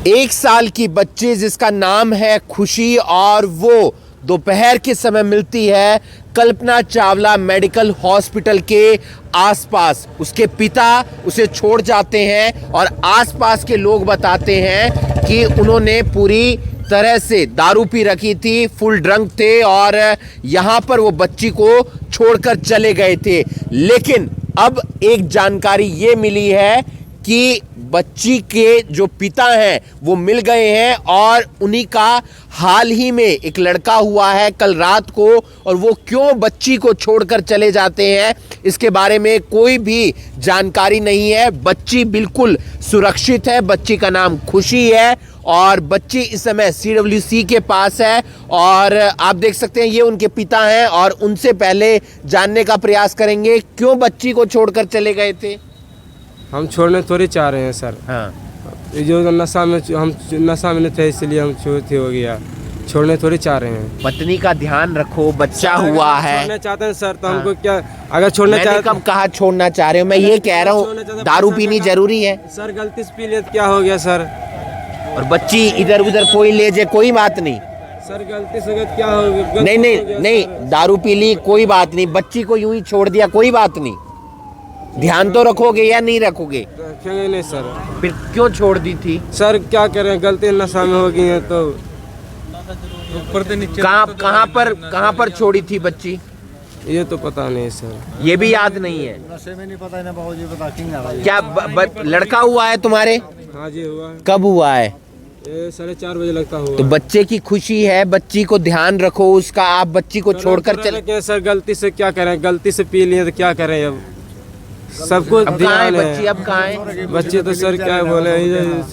1 साल की बच्ची जिसका नाम है खुशी और वो दोपहर के समय मिलती है कल्पना चावला मेडिकल हॉस्पिटल के आसपास। उसके पिता उसे छोड़ जाते हैं और आसपास के लोग बताते हैं कि उन्होंने पूरी तरह से दारू पी रखी थी, फुल ड्रंक थे और यहाँ पर वो बच्ची को छोड़कर चले गए थे। लेकिन अब एक जानकारी ये मिली है कि बच्ची के जो पिता हैं वो मिल गए हैं और उन्हीं का हाल ही में एक लड़का हुआ है कल रात को, और वो क्यों बच्ची को छोड़कर चले जाते हैं इसके बारे में कोई भी जानकारी नहीं है। बच्ची बिल्कुल सुरक्षित है, बच्ची का नाम खुशी है और बच्ची इस समय CWC के पास है और आप देख सकते हैं ये उनके पिता हैं और उनसे पहले जानने का प्रयास करेंगे क्यों बच्ची को छोड़कर चले गए थे। हम छोड़ने थोड़ी चाह रहे हैं सर। हाँ, जो नशा में हम नशा में थे इसलिए हम छोड़ते हो गया, छोड़ने थोड़ी चाह रहे हैं। पत्नी का ध्यान रखो, बच्चा हुआ है। छोड़ना चाहते हैं सर तो हमको क्या अगर छोड़ना मैंने कब कहा छोड़ना चाह रहे हो, मैं ये कह रहा हूँ दारू पीनी जरूरी है सर। गलती से पी ले तो क्या हो गया सर। और बच्ची इधर उधर कोई ले जाए कोई बात नहीं सर, गलती से क्या हो गया। नहीं नहीं नहीं, दारू पी ली कोई बात नहीं, बच्ची को यूं ही छोड़ दिया कोई बात नहीं। ध्यान तो रखोगे या नहीं रखोगे? रखेंगे नहीं सर। फिर क्यों छोड़ दी थी? सर क्या करें, गलती नशा में हो गई है तो कहाँ पर छोड़ी थी बच्ची? ये तो पता नहीं सर। ये भी याद नहीं है। नशे में नहीं पता है ना बाबूजी, बता क्या लड़का हुआ है तुम्हारे? हाँ जी हुआ है। कब हुआ है? 4:30 बजे लगता हुआ। तो बच्चे की खुशी है, बच्ची को ध्यान रखो उसका। आप बच्ची को छोड़कर चले क्या सर, गलती से क्या करें, गलती से पी लिए तो क्या करें। अब सबको ध्यान है। बच्ची अब कहाँ है? बच्चे तो सर क्या बोले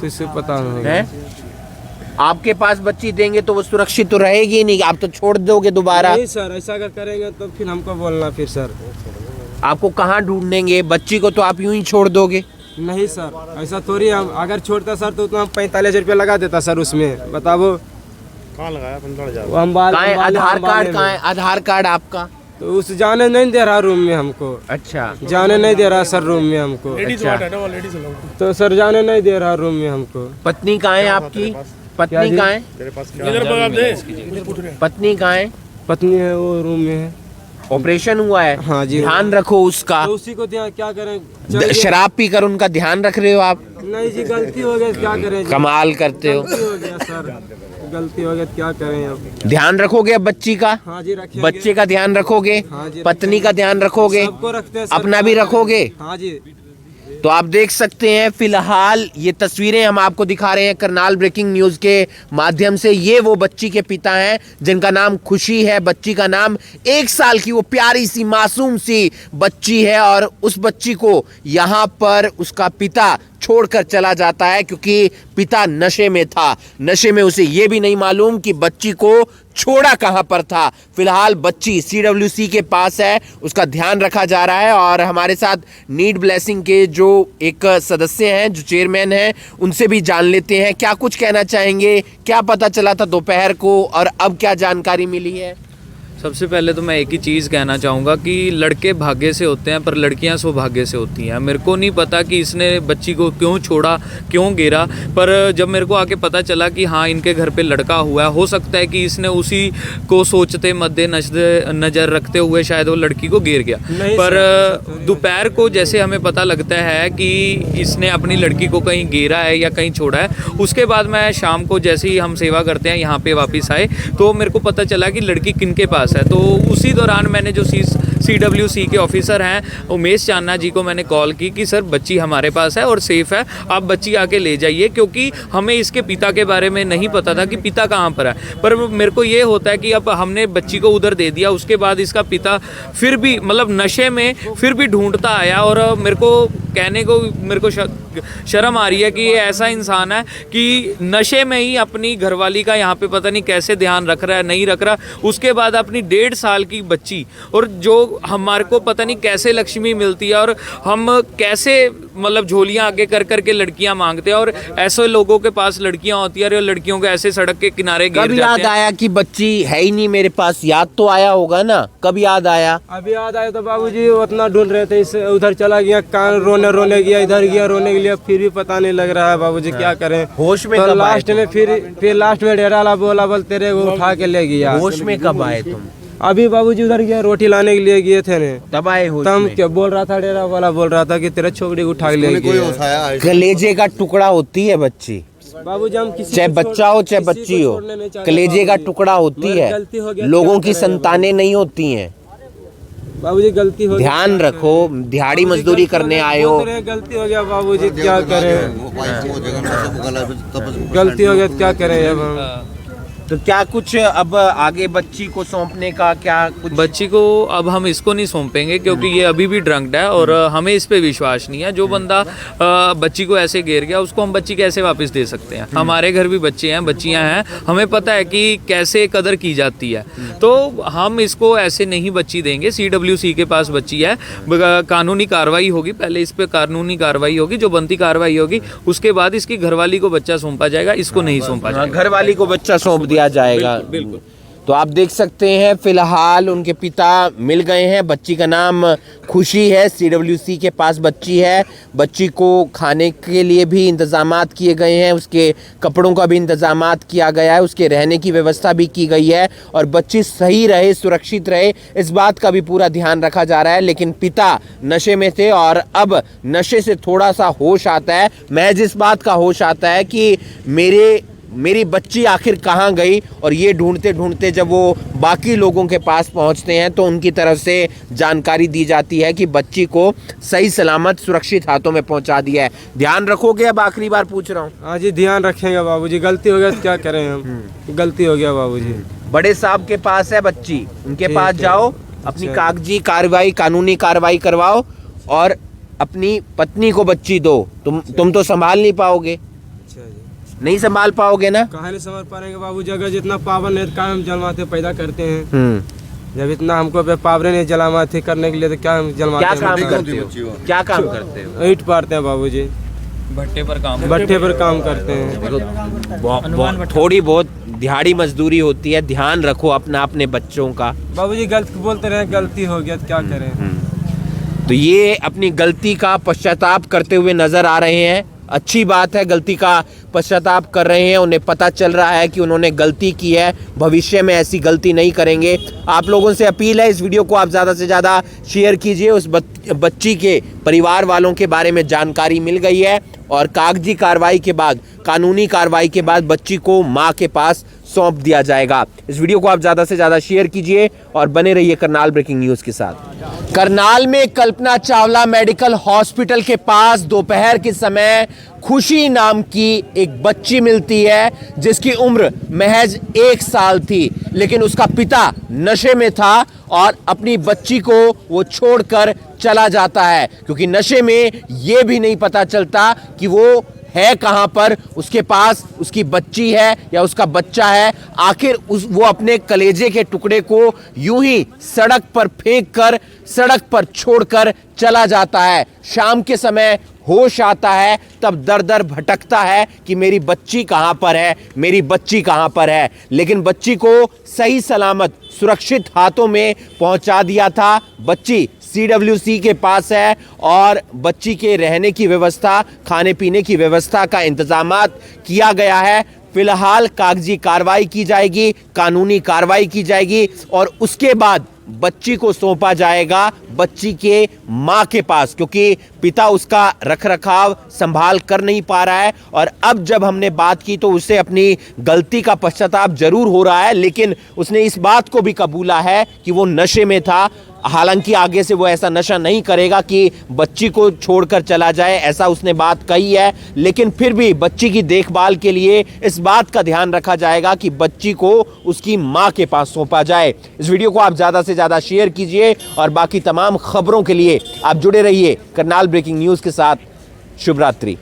इसे पता नहीं है। आपके पास बच्ची देंगे तो वो सुरक्षित तो रहेगी नहीं, आप तो छोड़ दोगे दोबारा। नहीं सर, ऐसा अगर करेंगे तो फिर हमको बोलना फिर सर। आपको कहाँ ढूंढेंगे? बच्ची को तो आप यूं ही छोड़ दोगे। नहीं सर, ऐसा थोड़ी। हम अगर छोड़ता सर तो हम 45,000 रुपया लगा देता सर उसमें। बताओ कहाँ लगाया? आधार कार्ड कहाँ है? आधार कार्ड आपका? तो उस जाने नहीं दे रहा रूम में हमको। अच्छा, जाने नहीं दे रहा सर रूम में हमको। अच्छा। तो सर जाने नहीं दे रहा रूम में हमको। पत्नी कहाँ है आपकी? पत्नी कहाँ है? पत्नी कहाँ है? पत्नी है वो रूम में है। ऑपरेशन हुआ है? हाँ जी। ध्यान रखो उसका। तो उसी को ध्यान क्या करें। शराब पीकर उनका ध्यान रख रहे हो आप? नहीं जी, गलती हो गई क्या करें। कमाल करते हो। गलती हो गया सर, गलती हो गया क्या करें अब। ध्यान रखोगे अब बच्ची का? हाँ जी रखेंगे। बच्चे का ध्यान रखोगे? हाँ जी, पत्नी का ध्यान रखोगे? सबको रखते हैं सर। अपना भी रखोगे? हाँ जी। तो आप देख सकते हैं फिलहाल ये तस्वीरें हम आपको दिखा रहे हैं करनाल ब्रेकिंग न्यूज के माध्यम से। ये वो बच्ची के पिता हैं जिनका नाम खुशी है। बच्ची का नाम 1 साल की वो प्यारी सी मासूम सी बच्ची है और उस बच्ची को यहाँ पर उसका पिता छोड़कर चला जाता है क्योंकि पिता नशे में था। नशे में उसे ये भी नहीं मालूम कि बच्ची को छोड़ा कहां पर था। फिलहाल बच्ची CWC के पास है, उसका ध्यान रखा जा रहा है और हमारे साथ नीड ब्लेसिंग के जो एक सदस्य हैं, जो चेयरमैन हैं, उनसे भी जान लेते हैं क्या कुछ कहना चाहेंगे, क्या पता चला था दोपहर को और अब क्या जानकारी मिली है। सबसे पहले तो मैं एक ही चीज़ कहना चाहूँगा कि लड़के भाग्य से होते हैं पर लड़कियाँ सौभाग्य से होती हैं। मेरे को नहीं पता कि इसने बच्ची को क्यों छोड़ा, क्यों गिरा, पर जब मेरे को आके पता चला कि हाँ इनके घर पे लड़का हुआ है, हो सकता है कि इसने उसी को सोचते मद्देनजर रखते हुए शायद वो लड़की को गिर गया। पर दोपहर को जैसे हमें पता लगता है कि इसने अपनी लड़की को कहीं गिरा है या कहीं छोड़ा है, उसके बाद मैं शाम को जैसे ही हम सेवा करते हैं यहाँ पे वापस आए तो मेरे को पता चला कि लड़की किनके पास है। तो उसी दौरान मैंने जो CWC के ऑफिसर हैं उमेश चान्ना जी को मैंने कॉल की कि सर बच्ची हमारे पास है और सेफ़ है, आप बच्ची आके ले जाइए, क्योंकि हमें इसके पिता के बारे में नहीं पता था कि पिता कहाँ पर है। पर मेरे को ये होता है कि अब हमने बच्ची को उधर दे दिया, उसके बाद इसका पिता फिर भी मतलब नशे में फिर भी ढूंढता आया और मेरे को कहने को मेरे को शर्म आ रही है कि ये ऐसा इंसान है कि नशे में ही अपनी घरवाली का यहाँ पे पता नहीं कैसे ध्यान रख रहा है, नहीं रख रहा। उसके बाद अपनी 1.5 साल की बच्ची और जो हमारे को पता नहीं कैसे लक्ष्मी मिलती है और हम कैसे मतलब झोलियां आगे कर करके लड़कियां मांगते हैं और ऐसे लोगों के पास लड़कियां होती है और लड़कियों को ऐसे सड़क के किनारे गिर कब जाते याद हैं। आया कि बच्ची है ही नहीं मेरे पास? याद तो आया होगा ना, कब याद आया? अभी याद आया तो बाबूजी उतना ढूंढ रहे थे, इस उधर चला गया, कान रोने गया, इधर गया रोने के लिए, फिर भी पता नहीं लग रहा है बाबूजी क्या करें। होश में तो कब आए लास्ट तुम? में फिर लास्ट में डेरा वाला बोल तेरे को उठा के ले गया। होश में कब आए तुम? अभी बाबूजी उधर गया, रोटी लाने के लिए गए थे ने, तब आए होश तब में? क्या बोल रहा था, डेरा वाला बोल रहा था कि तेरा छोकरी को उठा के ले गया। कलेजे का टुकड़ा होती है बच्ची, बाबूजी हम किसी चाहे को बच्चा हो चाहे किसी को बच्ची हो, छोड़ने नहीं चाहते कलेजे का बाबूजी। टुकड़ा होती मगर है। गलती हो गया, लोगों क्या की करें संतानें नहीं होती हैं। बाबूजी गलती हो गया, ध्यान क्या रखो, करें? दिहाड़ी बाबूजी, मजदूरी गलती हो करने गया, आए हो। बोल रहे हैं, गलती हो गया बाबूजी, क्या करें? गलती हो गया, क्या करें अब हम? तो क्या कुछ अब आगे बच्ची को सौंपने का क्या कुछ? बच्ची को अब हम इसको नहीं सौंपेंगे क्योंकि ये अभी भी ड्रंक्ड है और हमें इस पे विश्वास नहीं है। जो बंदा बच्ची को ऐसे घेर गया उसको हम बच्ची कैसे वापस दे सकते हैं? हमारे घर भी बच्चे हैं, बच्चियां हैं, हमें पता है कि कैसे कदर की जाती है, तो हम इसको ऐसे नहीं बच्ची देंगे। CWC के पास बच्ची है, कानूनी कार्रवाई होगी, पहले इस पे कानूनी कार्रवाई होगी, जो बनती कार्रवाई होगी उसके बाद इसकी घरवाली को बच्चा सौंपा जाएगा, इसको नहीं सौंपा जाएगा। घर वाली को बच्चा सौंप दिया जाएगा। बिल्कुल। तो आप देख सकते हैं फिलहाल उनके पिता मिल गए हैं। बच्ची का नाम खुशी है, CWC के पास बच्ची है। बच्ची को खाने के लिए भी इंतजामात किए गए हैं, उसके कपड़ों का भी इंतजामात किया गया है, उसके रहने की व्यवस्था भी की गई है और बच्ची सही रहे, सुरक्षित रहे, इस बात का भी पूरा ध्यान रखा जा रहा है। लेकिन पिता नशे में थे और अब नशे से थोड़ा सा होश आता है। महज इस बात का होश आता है कि मेरी बच्ची आखिर कहाँ गई, और ये ढूंढते ढूंढते जब वो बाकी लोगों के पास पहुंचते हैं तो उनकी तरफ से जानकारी दी जाती है कि बच्ची को सही सलामत सुरक्षित हाथों में पहुंचा दिया है। ध्यान रखोगे? अब आखिरी बार पूछ रहा हूँ। हाँ जी, ध्यान रखेंगे बाबूजी, गलती हो गया तो क्या करें हम, गलती हो गया बाबूजी। बड़े साहब के पास है बच्ची, उनके ठीक पास है। जाओ, अपनी अच्छा। कागजी कार्रवाई, कानूनी कार्रवाई करवाओ और अपनी पत्नी को बच्ची दो। तुम तो संभाल नहीं पाओगे, अच्छा जी, नहीं संभाल पाओगे ना? कहाँ नहीं समझ पाएंगे बाबू, जगह जितना पावन है काम हम जलवाते पैदा करते हैं। जब इतना हमको पे पावरे नहीं जलामाते करने के लिए तो क्या हम जलवाते क्या हैं? काम करते हो? क्या काम करते हो? ईंट पारते हैं बाबूजी, भट्टे पर काम भट्टे पर काम करते हैं। थोड़ी बहुत दिहाड़ी मजदूरी होती है, ध्यान रखो अपने बच्चों का। बाबूजी गलत बोलते रहे, गलती हो गया तो क्या करें? तो ये अपनी गलती का पश्चाताप करते हुए नजर आ रहे हैं। अच्छी बात है, गलती का पश्चाताप कर रहे हैं, उन्हें पता चल रहा है कि उन्होंने गलती की है, भविष्य में ऐसी गलती नहीं करेंगे। आप लोगों से अपील है, इस वीडियो को आप ज़्यादा से ज़्यादा शेयर कीजिए। उस बच्ची के परिवार वालों के बारे में जानकारी मिल गई है और कागजी कार्रवाई के बाद, कानूनी कार्रवाई के बाद बच्ची को माँ के पास सौंप दिया जाएगा। इस वीडियो को आप ज़्यादा से ज़्यादा शेयर कीजिए और बने रहिए करनाल ब्रेकिंग न्यूज़ के साथ। करनाल में कल्पना चावला मेडिकल हॉस्पिटल के पास दोपहर के समय खुशी नाम की एक बच्ची मिलती है जिसकी उम्र महज 1 साल थी, लेकिन उसका पिता नशे में था और अपनी बच्ची को वो छोड़कर चला जाता है, क्योंकि नशे में ये भी नहीं पता चलता कि वो है कहां पर, उसके पास उसकी बच्ची है या उसका बच्चा है। आखिर वो अपने कलेजे के टुकड़े को यूं ही सड़क पर फेंक कर, सड़क पर छोड़कर चला जाता है। शाम के समय होश आता है, तब दर दर भटकता है कि मेरी बच्ची कहां पर है, मेरी बच्ची कहां पर है। लेकिन बच्ची को सही सलामत सुरक्षित हाथों में पहुंचा दिया था। बच्ची CWC के पास है और बच्ची के रहने की व्यवस्था, खाने पीने की व्यवस्था का इंतजामात किया गया है। फिलहाल कागजी कार्रवाई की जाएगी, कानूनी कार्रवाई की जाएगी और उसके बाद बच्ची को सौंपा जाएगा बच्ची के मां के पास, क्योंकि पिता उसका रखरखाव संभाल कर नहीं पा रहा है। और अब जब हमने बात की तो उसे अपनी गलती का पश्चाताप जरूर हो रहा है, लेकिन उसने इस बात को भी कबूला है कि वो नशे में था। हालांकि आगे से वो ऐसा नशा नहीं करेगा कि बच्ची को छोड़कर चला जाए, ऐसा उसने बात कही है। लेकिन फिर भी बच्ची की देखभाल के लिए इस बात का ध्यान रखा जाएगा कि बच्ची को उसकी मां के पास सौंपा जाए। इस वीडियो को आप ज़्यादा से ज़्यादा शेयर कीजिए और बाकी तमाम खबरों के लिए आप जुड़े रहिए करनाल ब्रेकिंग न्यूज़ के साथ। शुभ रात्रि।